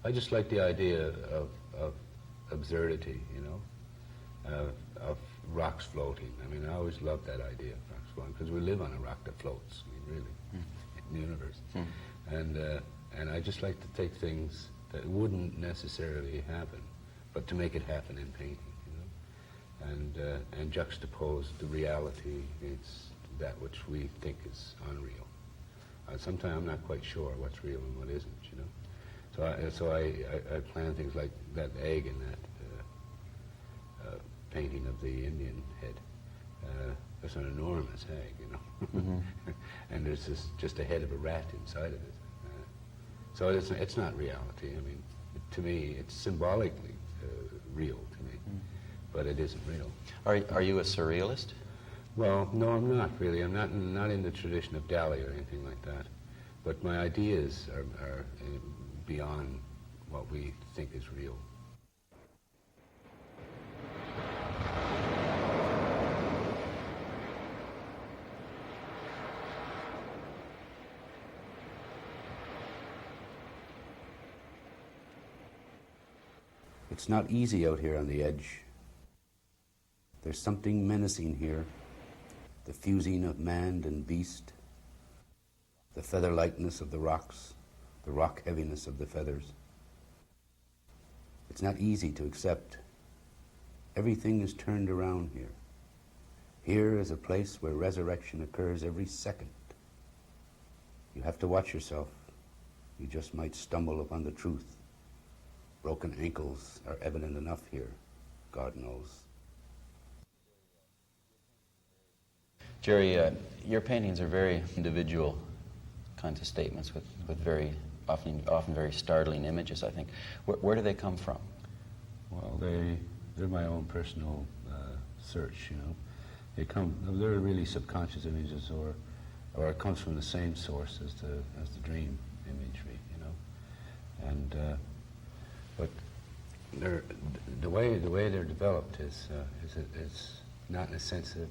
I just like the idea of absurdity, you know, of rocks floating. I mean, I always loved that idea of rocks floating because we live on a rock that floats. I mean, really, in the universe. And I just like to take things that wouldn't necessarily happen, but to make it happen in painting, you know, and juxtapose the reality against that which we think is unreal. Sometimes I'm not quite sure what's real and what isn't, you know. So I plan things like that egg in that painting of the Indian head. It's an enormous egg, you know. And there's just a head of a rat inside of it. So it's not reality. I mean, to me, it's symbolically real to me, but it isn't real. Are you a surrealist? Well, no, I'm not really. I'm not in the tradition of Dali or anything like that. But my ideas are beyond what we think is real. It's not easy out here on the edge. There's something menacing here, the fusing of man and beast, the feather lightness of the rocks, the rock heaviness of the feathers. It's not easy to accept. Everything is turned around here. Here is a place where resurrection occurs every second. You have to watch yourself. You just might stumble upon the truth. Broken ankles are evident enough here, God knows. Jerry, your paintings are very individual kinds of statements with very often very startling images, I think. Where do they come from? Well, they're my own personal search, you know. They're really subconscious images, or it comes from the same source as the dream imagery, you know. And but the way they're developed is not in a sense of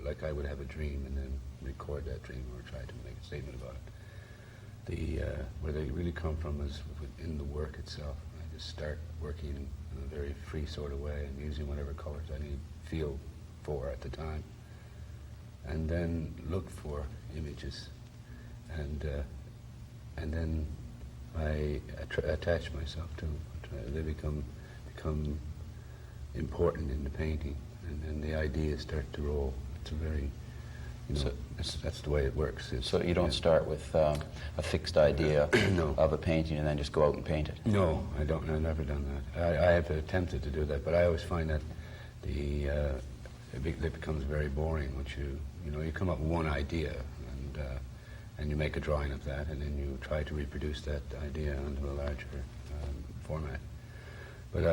like I would have a dream and then record that dream or try to make a statement about it. Where they really come from is in the work itself. I just start working in a very free sort of way and using whatever colors I feel for at the time, and then look for images, and then I attach myself to them. They become important in the painting, and then the ideas start to roll. It's a very, you know, that's the way it works. So you don't start with a fixed idea no. of a painting and then just go out and paint it? No, I don't. I've never done that. I have attempted to do that, but I always find that it becomes very boring once you come up with one idea and you make a drawing of that, and then you try to reproduce that idea onto a larger format. But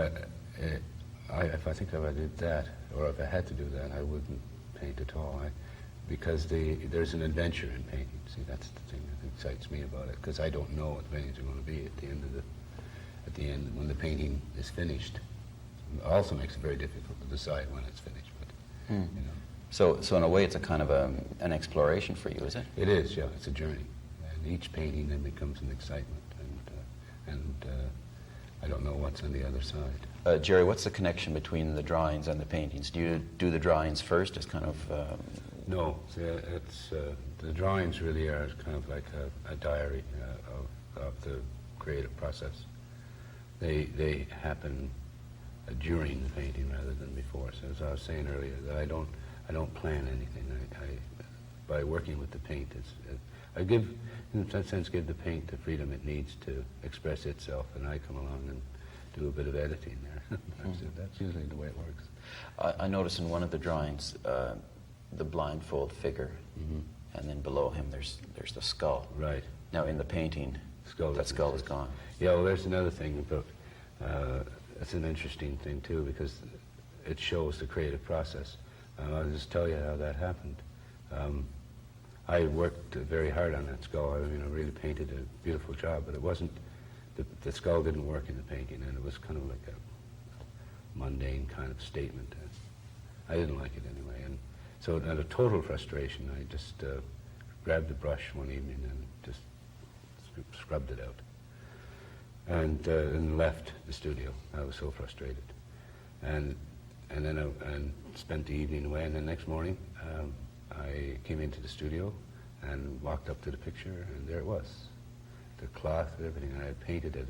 if I did that, or if I had to do that, I wouldn't paint at all. Because there's an adventure in painting. See, that's the thing that excites me about it. Because I don't know what the paintings are going to be at the end when the painting is finished. It also makes it very difficult to decide when it's finished. But you know. So in a way, it's a kind of an exploration for you, is it? It is, yeah. It's a journey, and each painting then becomes an excitement, and I don't know what's on the other side. Jerry, what's the connection between the drawings and the paintings? Do you do the drawings first as kind of... No, it's the drawings really are kind of like a diary of the creative process. They happen during the painting rather than before. So as I was saying earlier, that I don't plan anything. By working with the paint, I give, in that sense, give the paint the freedom it needs to express itself, and I come along and do a bit of editing there. That's usually the way it works. I notice in one of the drawings the blindfold figure, and then below him there's the skull. Right. Now in the painting, that skull is gone. Yeah, well, there's another thing about that's an interesting thing too, because it shows the creative process. I'll just tell you how that happened. I worked very hard on that skull. I really painted a beautiful job, but it wasn't. The skull didn't work in the painting, and it was kind of like a mundane kind of statement. I didn't like it anyway, and so out of total frustration, I just grabbed the brush one evening and just scrubbed it out. and left the studio. I was so frustrated. And then I spent the evening away, and the next morning I came into the studio and walked up to the picture, and there it was. The cloth and everything, and I had painted it,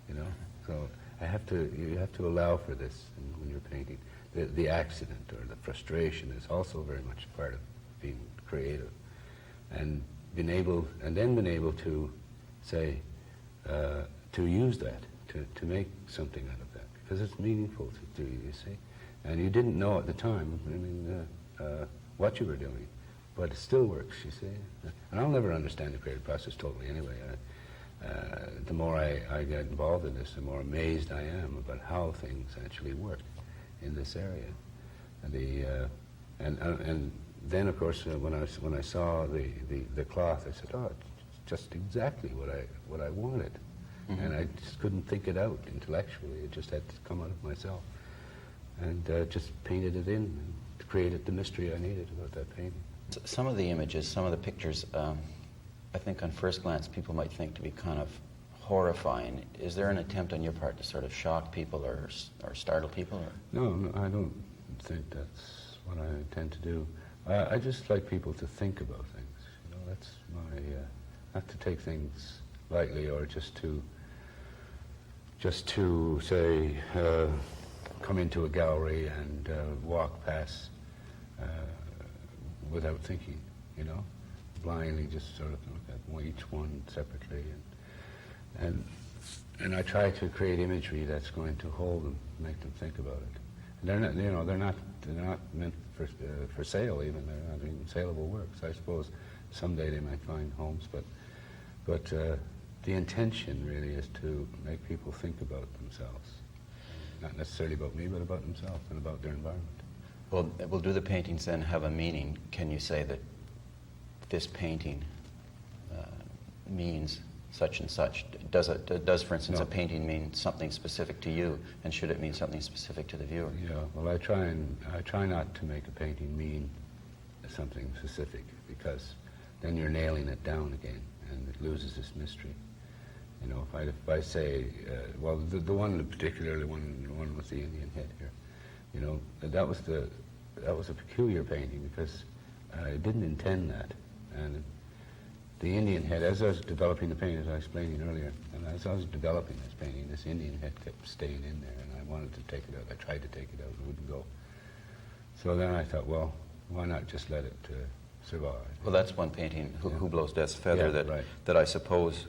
you know. So you have to allow for this when you're painting. The accident or the frustration is also very much part of being creative. And been able to say, to use that, to make something out of that, because it's meaningful to do, you see. And you didn't know at the time, I mean, what you were doing, but it still works, you see. And I'll never understand the creative process totally anyway. The more I get involved in this, the more amazed I am about how things actually work in this area. And then, of course, when I saw the cloth, I said, "Oh, it's just exactly what I wanted," mm-hmm. And I just couldn't think it out intellectually. It just had to come out of myself, and just painted it in and created the mystery I needed about that painting. Some of the images, some of the pictures, I think on first glance people might think to be kind of horrifying. Is there an attempt on your part to sort of shock people or startle people? Or? No, I don't think that's what I intend to do. I just like people to think about things. You know, that's my not to take things lightly or just to say come into a gallery and walk past without thinking. You know, blindly just sort of look at each one separately, and I try to create imagery that's going to hold them, make them think about it. And they're not, you know, they're not meant for sale even. They're not even saleable works. I suppose someday they might find homes, but the intention really is to make people think about themselves, not necessarily about me, but about themselves and about their environment. Well, do the paintings then have a meaning? Can you say that this painting means such and such? Does, for instance, No. a painting mean something specific to you, and should it mean something specific to the viewer? Yeah. Well, I try not to make a painting mean something specific, because then you're nailing it down again, and it loses its mystery. You know, if I say, well, the one particularly the one with the Indian head here, you know, that was a peculiar painting because I didn't intend that. And the Indian head, as I was developing the painting, as I was explaining earlier, and as I was developing this painting, this Indian head kept staying in there, and I wanted to take it out. I tried to take it out, it wouldn't go. So then I thought, well, why not just let it survive? Well, that's one painting, Who Blows Death's Feather, right. that I suppose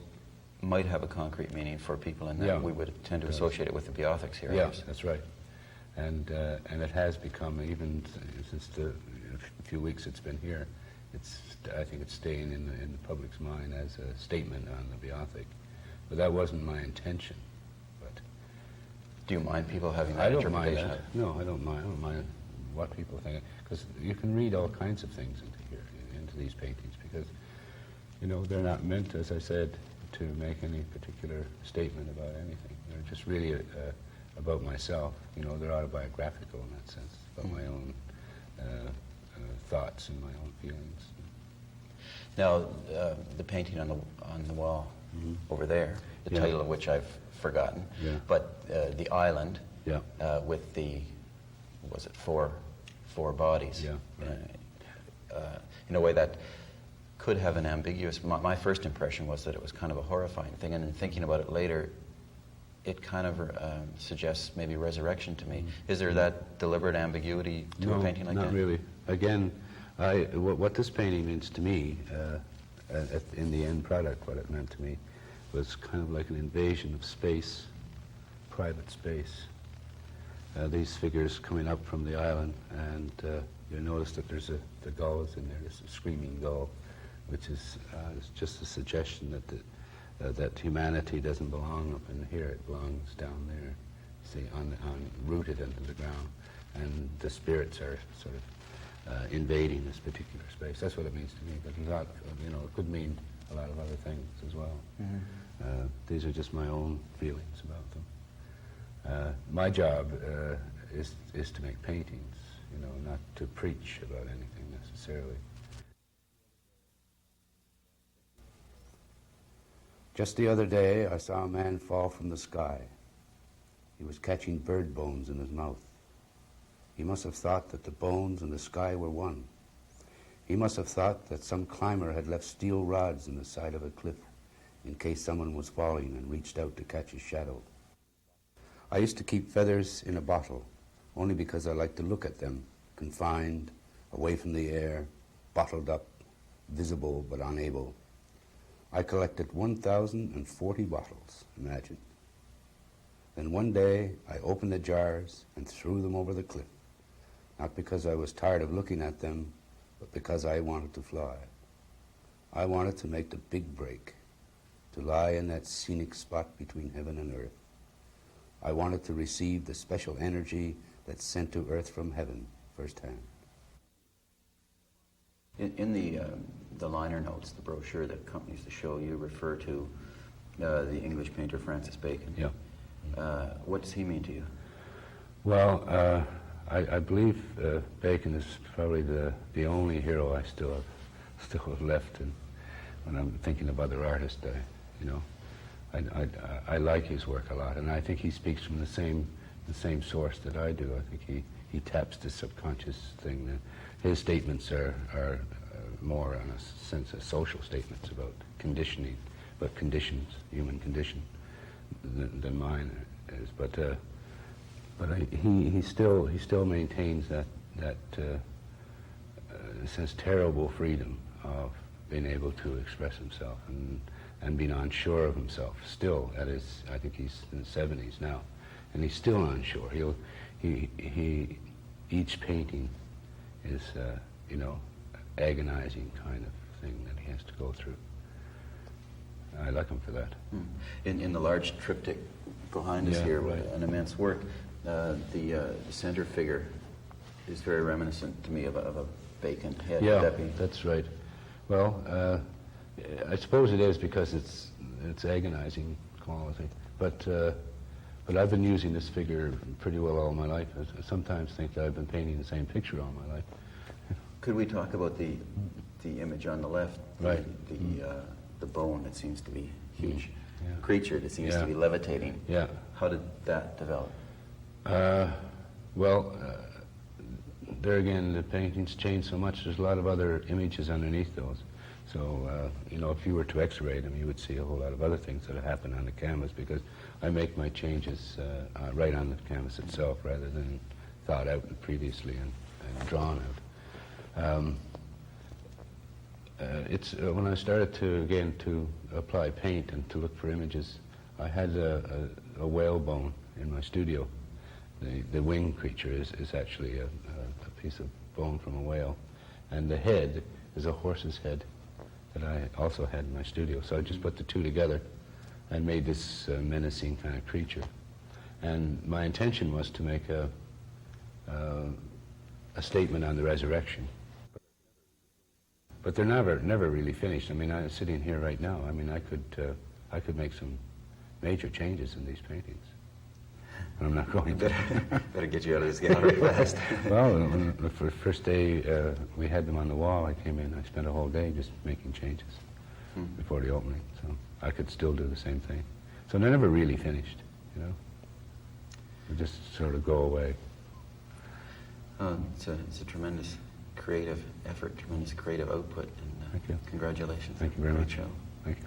might have a concrete meaning for people, and that we would tend to associate it with the Beothics here. Yeah, that's right. And it has become, even since the few weeks it's been here, I think it's staying in the public's mind as a statement on the Beothic. But that wasn't my intention. But do you mind people having that interpretation? I don't mind that. No, I don't mind. I don't mind what people think, because you can read all kinds of things into these paintings, because, you know, they're not meant, as I said, to make any particular statement about anything. They're just really about myself. You know, they're autobiographical in that sense, about my own thoughts and my own feelings. Now, the painting on the wall mm-hmm. over there, the title of which I've forgotten, but the island with the, was it four bodies? Yeah, right. In a way that could have an ambiguous, my first impression was that it was kind of a horrifying thing, and in thinking about it later, it kind of suggests maybe resurrection to me. Mm-hmm. Is there that deliberate ambiguity to a painting like that? No, not really. Again, what this painting means to me, in the end product, what it meant to me, was kind of like an invasion of space, private space. These figures coming up from the island, and you notice that there's the gull is in there. There's a screaming gull, which is just a suggestion that humanity doesn't belong up in here; it belongs down there. See, rooted into the ground, and the spirits are sort of invading this particular space. That's what it means to me. But it could mean a lot of other things as well. Mm-hmm. These are just my own feelings about them. My job is to make paintings, not to preach about anything necessarily. Just the other day, I saw a man fall from the sky. He was catching bird bones in his mouth. He must have thought that the bones and the sky were one. He must have thought that some climber had left steel rods in the side of a cliff in case someone was falling and reached out to catch his shadow. I used to keep feathers in a bottle only because I liked to look at them, confined, away from the air, bottled up, visible but unable. I collected 1,040 bottles, imagine. Then one day I opened the jars and threw them over the cliff, not because I was tired of looking at them, but because I wanted to fly. I wanted to make the big break, to lie in that scenic spot between heaven and earth. I wanted to receive the special energy that's sent to earth from heaven firsthand. In the liner notes, the brochure that accompanies the show, you refer to the English painter Francis Bacon. Yeah. What does he mean to you? Well, I believe Bacon is probably the only hero I still have left, and when I'm thinking of other artists, I like his work a lot, and I think he speaks from the same source that I do. I think he taps the subconscious thing. His statements are more in a sense of social statements about conditioning, about conditions, human condition, than mine is. But he still maintains that sense terrible freedom of being able to express himself and being unsure of himself. Still, I think he's in the 70s now, and he's still unsure. Each painting is agonizing kind of thing that he has to go through. I like him for that. In the large triptych behind us here, right. An immense work, the center figure is very reminiscent to me of a Bacon head. Yeah, Would that be? that's right. Well, I suppose it is because it's agonizing quality. But I've been using this figure pretty well all my life. I sometimes think that I've been painting the same picture all my life. Could we talk about the image on the left? Right. The bone that seems to be huge. Yeah. Creature that seems to be levitating. Yeah. How did that develop? There again, the paintings change so much. There's a lot of other images underneath those. So, if you were to X-ray them, you would see a whole lot of other things that have happened on the canvas, because I make my changes right on the canvas itself rather than thought out previously and drawn out. When I started to apply paint and to look for images, I had a whale bone in my studio. The wing creature is actually a piece of bone from a whale, and the head is a horse's head that I also had in my studio. So I just put the two together and made this menacing kind of creature. And my intention was to make a statement on the resurrection. But they're never really finished. I mean, I'm sitting here right now. I mean, I could make some major changes in these paintings. But I'm not going to. Better get you out of this gallery fast. Well, the first day we had them on the wall, I came in. I spent a whole day just making changes before the opening. So I could still do the same thing. So they're never really finished, They just sort of go away. It's a tremendous creative effort, tremendous creative output, and Thank you. congratulations. Thank you very Great much. show. Thank you.